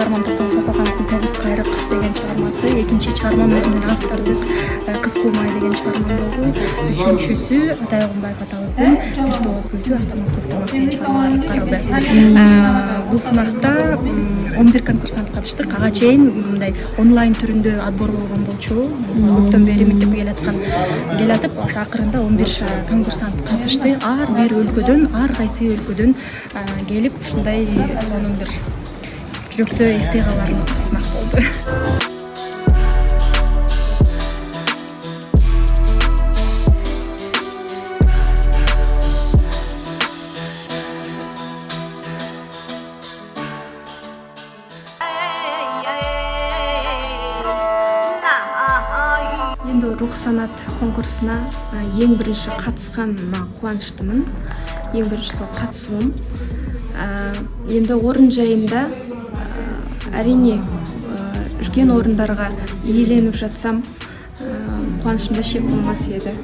чыгармам Токтогул Сатылгановдун Тогуз кайрык деген чыгармасы, экинчи чыгармам өзүмдүн автордук Кыз кулмай деген чыгармам болду. Үчүнчүсү Атай Огунбаев атабыздын Бир тогуз көзү автомат токтомок деген чыгармалар каралды. Бул сынакта 11 конкурсант катыштык. Ага чейин мындай онлайн түрүндө отбор болгон болчу. Көптөн бери мектепке келатып, акырында 11 конкурсант катышты. Ар бир өлкөдөн, ар кайсы өлкөдөн келип, ушундай сонун бир жүрөктө эстей каларлык сынак болду. Енді рух санат конкурсына ең бірінші қатысқаныма қуаныштымын. Ең бірінші сол қатысуым. Енді орын жайында әрине үлкен орындарға иеленіп жатсам, қуанышымда шек болмас еді.